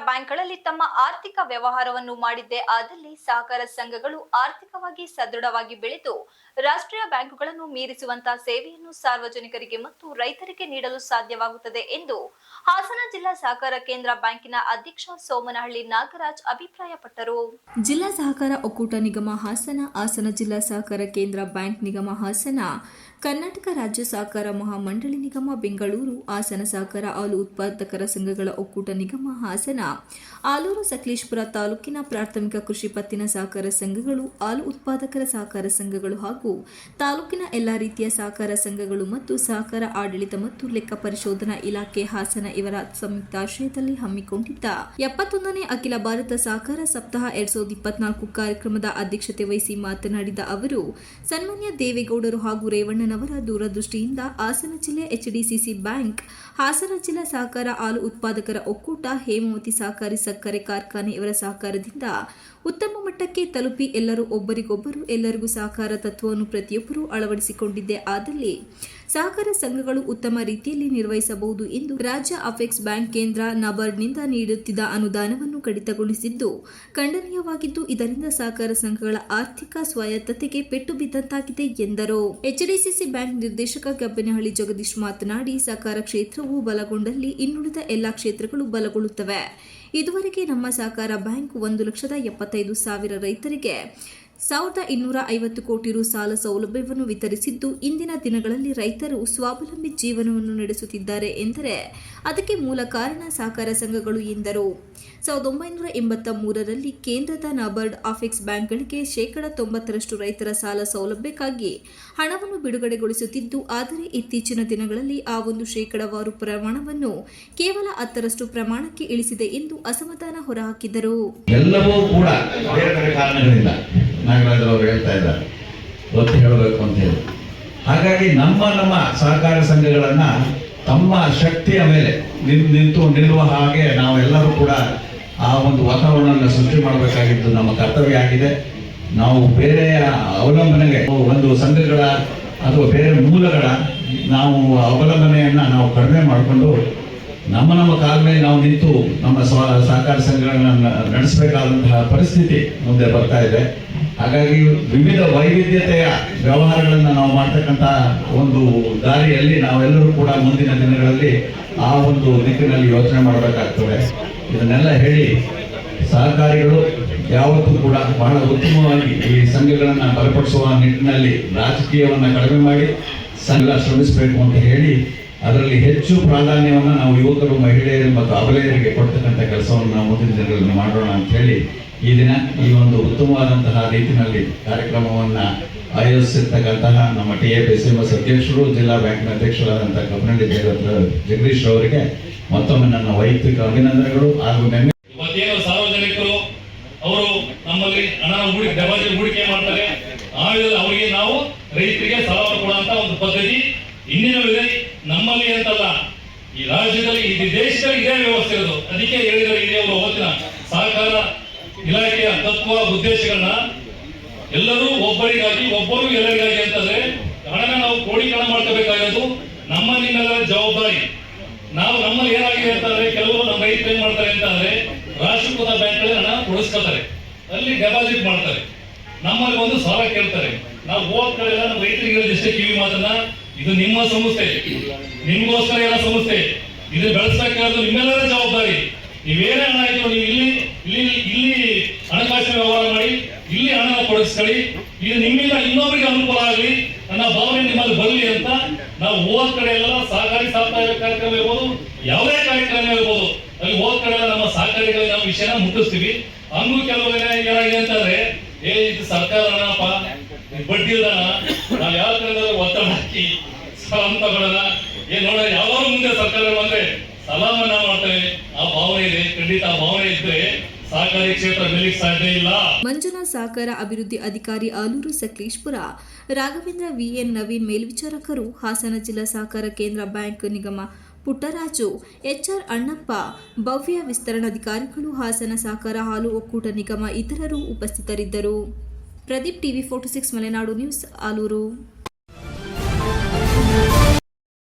ಬ್ಯಾಂಕ್ಗಳಲ್ಲಿ ತಮ್ಮ ಆರ್ಥಿಕ ವ್ಯವಹಾರವನ್ನು ಮಾಡಿದ್ದೇ ಆದಲ್ಲಿ ಸಹಕಾರ ಸಂಘಗಳು ಆರ್ಥಿಕವಾಗಿ ಸದೃಢವಾಗಿ ಬೆಳೆದು ರಾಷ್ಟ್ರೀಯ ಬ್ಯಾಂಕುಗಳನ್ನು ಮೀರಿಸುವಂತಹ ಸೇವೆಯನ್ನು ಸಾರ್ವಜನಿಕರಿಗೆ ಮತ್ತು ರೈತರಿಗೆ ನೀಡಲು ಸಾಧ್ಯವಾಗುತ್ತದೆ ಎಂದು ಹಾಸನ ಜಿಲ್ಲಾ ಸಹಕಾರ ಕೇಂದ್ರ ಬ್ಯಾಂಕಿನ ಅಧ್ಯಕ್ಷ ಸೋಮನಹಳ್ಳಿ ನಾಗರಾಜ್ ಅಭಿಪ್ರಾಯಪಟ್ಟರು. ಜಿಲ್ಲಾ ಸಹಕಾರ ಒಕ್ಕೂಟ ನಿಗಮ ಹಾಸನ, ಹಾಸನ ಜಿಲ್ಲಾ ಸಹಕಾರ ಕೇಂದ್ರ ಬ್ಯಾಂಕ್ ನಿಗಮ ಹಾಸನ, ಕರ್ನಾಟಕ ರಾಜ್ಯ ಸಹಕಾರ ಮಹಾಮಂಡಳಿ ನಿಗಮ ಬೆಂಗಳೂರು, ಹಾಸನ ಸಹಕಾರ ಹಾಲು ಉತ್ಪಾದಕರ ಸಂಘಗಳ ಒಕ್ಕೂಟ ನಿಗಮ ಹಾಸನ, ಆಲೂರು ಸಕಲೇಶಪುರ ತಾಲೂಕಿನ ಪ್ರಾಥಮಿಕ ಕೃಷಿ ಪತ್ತಿನ ಸಹಕಾರ ಸಂಘಗಳು, ಹಾಲು ಉತ್ಪಾದಕರ ಸಹಕಾರ ಸಂಘಗಳು ಹಾಗೂ ತಾಲೂಕಿನ ಎಲ್ಲಾ ರೀತಿಯ ಸಹಕಾರ ಸಂಘಗಳು ಮತ್ತು ಸಹಕಾರ ಆಡಳಿತ ಮತ್ತು ಲೆಕ್ಕ ಪರಿಶೋಧನಾ ಇಲಾಖೆ ಹಾಸನ ಇವರ ಸಂಯುಕ್ತಾಶ್ರಯದಲ್ಲಿ ಹಮ್ಮಿಕೊಂಡಿದ್ದ 71ನೇ ಅಖಿಲ ಭಾರತ ಸಹಕಾರ ಸಪ್ತಾಹ 2024 ಕಾರ್ಯಕ್ರಮದ ಅಧ್ಯಕ್ಷತೆ ವಹಿಸಿ ಮಾತನಾಡಿದ ಅವರು, ಸನ್ಮಾನ್ಯ ದೇವೇಗೌಡರು ಹಾಗೂ ರೇವಣ್ಣನವರ ದೂರದೃಷ್ಟಿಯಿಂದ ಹಾಸನ ಜಿಲ್ಲೆ ಎಚ್ಡಿಸಿಸಿ ಬ್ಯಾಂಕ್, ಹಾಸನ ಜಿಲ್ಲಾ ಸಹಕಾರ ಹಾಲು ಉತ್ಪಾದಕರ ಒಕ್ಕೂಟ, ಹೇಮಾವತಿ ಸಹಕಾರಿ ಸಕ್ಕರೆ ಕಾರ್ಖಾನೆ ಇವರ ಸಹಕಾರದಿಂದ ಉತ್ತಮ ಮಟ್ಟಕ್ಕೆ ತಲುಪಿ ಎಲ್ಲರೂ ಒಬ್ಬರಿಗೊಬ್ಬರು ಎಲ್ಲರಿಗೂ ಸಹಕಾರ ತತ್ವವನ್ನು ಪ್ರತಿಯೊಬ್ಬರೂ ಅಳವಡಿಸಿಕೊಂಡಿದ್ದೇ ಆದಲ್ಲಿ ಸಹಕಾರ ಸಂಘಗಳು ಉತ್ತಮ ರೀತಿಯಲ್ಲಿ ನಿರ್ವಹಿಸಬಹುದು ಎಂದು ರಾಜ್ಯ ಅಪೆಕ್ಸ್ ಬ್ಯಾಂಕ್ ಕೇಂದ್ರ ನಬಾರ್ಡ್ನಿಂದ ನೀಡುತ್ತಿದ್ದ ಅನುದಾನವನ್ನು ಕಡಿತಗೊಳಿಸಿದ್ದು ಖಂಡನೀಯವಾಗಿದ್ದು, ಇದರಿಂದ ಸಹಕಾರ ಸಂಘಗಳ ಆರ್ಥಿಕ ಸ್ವಾಯತ್ತತೆಗೆ ಪೆಟ್ಟು ಬಿದ್ದಂತಾಗಿದೆ ಎಂದರು. ಎಚ್ಡಿಸಿಸಿ ಬ್ಯಾಂಕ್ ನಿರ್ದೇಶಕ ಗಬ್ಬೆನಹಳ್ಳಿ ಜಗದೀಶ್ ಮಾತನಾಡಿ, ಸಹಕಾರ ಕ್ಷೇತ್ರವು ಬಲಗೊಂಡಲ್ಲಿ ಇನ್ನುಳಿದ ಎಲ್ಲಾ ಕ್ಷೇತ್ರಗಳು ಬಲಗೊಳ್ಳುತ್ತವೆ. ಇದುವರೆಗೆ ನಮ್ಮ ಸಹಕಾರ ಬ್ಯಾಂಕ್ 1,75,000 ರೈತರಿಗೆ 1,250 ಕೋಟಿ ರು ಸಾಲ ಸೌಲಭ್ಯವನ್ನು ವಿತರಿಸಿದ್ದು, ಇಂದಿನ ದಿನಗಳಲ್ಲಿ ರೈತರು ಸ್ವಾವಲಂಬಿ ಜೀವನವನ್ನು ನಡೆಸುತ್ತಿದ್ದಾರೆ ಎಂದರೆ ಅದಕ್ಕೆ ಮೂಲ ಕಾರಣ ಸಹಕಾರ ಸಂಘಗಳು ಎಂದರು. 1983ರಲ್ಲಿ ಕೇಂದ್ರದ ನಬಾರ್ಡ್ ಅಪೆಕ್ಸ್ ಬ್ಯಾಂಕ್ಗಳಿಗೆ 90% ರೈತರ ಸಾಲ ಸೌಲಭ್ಯಕ್ಕಾಗಿ ಹಣವನ್ನು ಬಿಡುಗಡೆಗೊಳಿಸುತ್ತಿದ್ದು, ಆದರೆ ಇತ್ತೀಚಿನ ದಿನಗಳಲ್ಲಿ ಆ ಒಂದು ಶೇಕಡಾವಾರು ಪ್ರಮಾಣವನ್ನು ಕೇವಲ 10% ಪ್ರಮಾಣಕ್ಕೆ ಇಳಿಸಿದೆ ಎಂದು ಅಸಮಾಧಾನ ಹೊರಹಾಕಿದರು. ಎಲ್ಲವೂ ಕೂಡ ಬೇರೆ ಬೇರೆ ಕಾರಣಗಳಿಂದ ನಾಗರಾಜ್ ಅವರು ಹೇಳ್ತಾ ಇದ್ದಾರೆ, ಒತ್ತಿ ಹೇಳಬೇಕು ಅಂತ ಹೇಳಿ. ಹಾಗಾಗಿ ನಮ್ಮ ಸಹಕಾರ ಸಂಘಗಳನ್ನ ತಮ್ಮ ಶಕ್ತಿಯ ಮೇಲೆ ನಿಲ್ಲುವ ಹಾಗೆ ನಾವೆಲ್ಲರೂ ಕೂಡ ಆ ಒಂದು ವಾತಾವರಣವನ್ನು ಸೃಷ್ಟಿ ಮಾಡಬೇಕಾಗಿದ್ದು ನಮ್ಮ ಕರ್ತವ್ಯ ಆಗಿದೆ. ನಾವು ಬೇರೆಯ ಅವಲಂಬನೆಗೆ ಒಂದು ಸಂಘಗಳ ಅಥವಾ ಬೇರೆ ಮೂಲಗಳ ನಾವು ಅವಲಂಬನೆಯನ್ನ ನಾವು ಕಡಿಮೆ ಮಾಡಿಕೊಂಡು ನಮ್ಮ ಕಾಲ ಮೇಲೆ ನಾವು ನಿಂತು ನಮ್ಮ ಸಹಕಾರ ಸಂಘಗಳನ್ನ ನಡೆಸಬೇಕಾದಂತಹ ಪರಿಸ್ಥಿತಿ ಮುಂದೆ ಬರ್ತಾ ಇದೆ. ಹಾಗಾಗಿ ವಿವಿಧ ವೈವಿಧ್ಯತೆಯ ವ್ಯವಹಾರಗಳನ್ನು ನಾವು ಮಾಡ್ತಕ್ಕಂಥ ಒಂದು ದಾರಿಯಲ್ಲಿ ನಾವೆಲ್ಲರೂ ಕೂಡ ಮುಂದಿನ ದಿನಗಳಲ್ಲಿ ಆ ಒಂದು ದಿಕ್ಕಿನಲ್ಲಿ ಯೋಚನೆ ಮಾಡಬೇಕಾಗ್ತದೆ. ಇದನ್ನೆಲ್ಲ ಹೇಳಿ, ಸಹಕಾರಿಗಳು ಯಾವತ್ತೂ ಕೂಡ ಬಹಳ ಉತ್ತಮವಾಗಿ ಈ ಸಂಘಗಳನ್ನು ಬಲಪಡಿಸುವ ನಿಟ್ಟಿನಲ್ಲಿ ರಾಜಕೀಯವನ್ನು ಕಡಿಮೆ ಮಾಡಿ ಸಂಘ ಶ್ರಮಿಸಬೇಕು ಅಂತ ಹೇಳಿ, ಅದರಲ್ಲಿ ಹೆಚ್ಚು ಪ್ರಾಧಾನ್ಯವನ್ನು ನಾವು ಯುವಕರು, ಮಹಿಳೆಯರು ಮತ್ತು ಅಬಲೆಯರಿಗೆ ಕೊಡ್ತಕ್ಕಂಥ ಕೆಲಸವನ್ನು ನಾವು ಮುಂದಿನ ದಿನಗಳಲ್ಲಿ ಮಾಡೋಣ ಅಂತ ಹೇಳಿ ಈ ದಿನ ಈ ಒಂದು ಉತ್ತಮವಾದಂತಹ ರೀತಿಯಲ್ಲಿ ಕಾರ್ಯಕ್ರಮವನ್ನು ಆಯೋಜಿಸಿರ್ತಕ್ಕಂತಹ ನಮ್ಮ TAPSMS ಅಧ್ಯಕ್ಷರು, ಜಿಲ್ಲಾ ಬ್ಯಾಂಕ್ನ ಅಧ್ಯಕ್ಷರಾದಂತಹ ಗಬ್ಬೆನಹಳ್ಳಿ ಜಗದೀಶ್ ಅವರಿಗೆ ಮತ್ತೊಮ್ಮೆ ನನ್ನ ವೈಯಕ್ತಿಕ ಅಭಿನಂದನೆಗಳು. ಹಾಗೂ ಇವತ್ತೇನು ಸಾರ್ವಜನಿಕರು ಅವರು ನಮ್ಮಲ್ಲಿ ಹಣ ಡೆಪಾಸಿಟ್ ಹೂಡಿಕೆ ಮಾಡ್ತಾರೆ, ಅವರಿಗೆ ನಾವು ರೈತರಿಗೆ ಸಾಲ ಕೊಡುವಂತ ಒಂದು ಪದ್ಧತಿ ಇಂದಿನೂ ನಮ್ಮಲ್ಲಿ ಅಂತಲ್ಲ, ಈ ರಾಜ್ಯದಲ್ಲಿ ಈ ದೇಶದಲ್ಲಿ ಇದೇ ವ್ಯವಸ್ಥೆ ಇರೋದು. ಅದಕ್ಕೆ ಹೇಳಿದರೆ ಇದೇ ಅವರು ಅವತ್ತಿನ ಸಹಕಾರ ಇಲಾಖೆಯ ತತ್ವ ಉದ್ದೇಶಗಳನ್ನ ಎಲ್ಲರೂ ಒಬ್ಬರಿಗಾಗಿ ಒಬ್ಬರು ಎಲ್ಲರಿಗಾಗಿ ಅಂತಂದ್ರೆ ಹಣನ ನಾವು ಕ್ರೋಢೀಕರಣ ಮಾಡ್ಕೋಬೇಕಾಗಿರೋದು ನಮ್ಮ ನಿಮ್ಮೆಲ್ಲರ ಜವಾಬ್ದಾರಿ. ನಾವು ನಮ್ಮಲ್ಲಿ ಏನಾಗಿದೆ ಅಂತಂದ್ರೆ ಕೆಲವರು ನಮ್ಮ ರೈತರು ಏನ್ ಮಾಡ್ತಾರೆ ಅಂತಂದ್ರೆ ರಾಷ್ಟ್ರೀಕೃತ ಬ್ಯಾಂಕ್ ಹಣ ಕೊಡಿಸ್ಕೊತಾರೆ, ಅಲ್ಲಿ ಡೆಪಾಸಿಟ್ ಮಾಡ್ತಾರೆ, ನಮ್ಮಲ್ಲಿ ಒಂದು ಸಾಲ ಕೇಳ್ತಾರೆ. ನಾವು ಹೋದ ಕಡೆ ಎಲ್ಲ ನಮ್ಮ ರೈತರಿಗೆ ಹೇಳಿದಷ್ಟೇ ಕಿವಿ ಮಾತನ್ನ, ಇದು ನಿಮ್ಮ ಸಂಸ್ಥೆ, ನಿಮ್ಗೋಸ್ಕರ ಏನೋ ಸಂಸ್ಥೆ, ಇದು ಬೆಳೆಸಬೇಕಾದ್ರೆ ನಿಮ್ಮೆಲ್ಲರ ಜವಾಬ್ದಾರಿ. ನೀವೇನೇ ಹಣ ಆಯ್ತು, ನೀವು ಇಲ್ಲಿ ಹಣಕಾಸಿನ ವ್ಯವಹಾರ ಮಾಡಿ, ಇಲ್ಲಿ ಹಣ ಕೊಡಿಸ್ಕೊಳ್ಳಿ, ಇದು ನಿಮ್ಮಿಂದ ಇನ್ನೊಬ್ಬರಿಗೆ ಅನುಕೂಲ ಆಗಲಿ ನನ್ನ ಭಾವನೆ ನಿಮ್ಮಲ್ಲಿ ಬರಲಿ ಅಂತ ನಾವು ಹೋದ ಕಡೆ ಎಲ್ಲ ಸಹಕಾರಿ ಸಾಪ್ತಾಹಿಕ ಕಾರ್ಯಕ್ರಮ ಇರ್ಬೋದು, ಯಾವುದೇ ಕಾರ್ಯಕ್ರಮ ಇರ್ಬೋದು, ಅಲ್ಲಿ ಹೋದ ಕಡೆ ಎಲ್ಲ ನಮ್ಮ ಸಹಕಾರಿಗಳಿಗೆ ನಾವು ವಿಷಯನ ಮುಟ್ಟಿಸ್ತೀವಿ. ಹಂಗೂ ಕೆಲವು ಏನಾಗಿದೆ ಅಂತಂದ್ರೆ, ಇದು ಸರ್ಕಾರ ಹಣಪ್ಪ, ಬಡ್ಡಿ ಇಲ್ದಾನ, ನಾವು ಯಾವ ಕಡೆ ಒತ್ತಡ ಹಾಕಿ ಸಾಲ ತಗೊಳ್ಳೋಣ, ನೋಡ ಯಾವಾಗ ಮುಂದೆ ಸರ್ಕಾರ ಬಂದ್ರೆ ಸಾಲ ಮನ್ನಾ ಮಾಡ್ತೇವೆ, ಆ ಭಾವನೆ ಇದೆ. ಖಂಡಿತ ಆ ಭಾವನೆ ಇದ್ರೆ ಸಹಕಾರಿ ಕ್ಷೇತ್ರ ಬೆಳಿಲಿಕ್ಕೆ ಸಾಧ್ಯ ಇಲ್ಲ. ಮಂಜುನಾಥ್ ಸಹಕಾರ ಅಭಿವೃದ್ಧಿ ಅಧಿಕಾರಿ, ಆಲೂರು ಸಕಲೇಶಪುರ, ರಾಘವೇಂದ್ರ VN ನವೀನ್ ಮೇಲ್ವಿಚಾರಕರು, ಹಾಸನ ಜಿಲ್ಲಾ ಸಹಕಾರ ಕೇಂದ್ರ ಬ್ಯಾಂಕ್ ನಿಗಮ ಪುಟ್ಟರಾಜು, HR ಅಣ್ಣಪ್ಪ, ಭವ್ಯ ವಿಸ್ತರಣಾಧಿಕಾರಿಗಳು, ಹಾಸನ ಸಹಕಾರ ಹಾಲು ಒಕ್ಕೂಟ ನಿಗಮ ಇತರರು ಉಪಸ್ಥಿತರಿದ್ದರು. Pradeep, TV 46 Malenadu News, Aluru.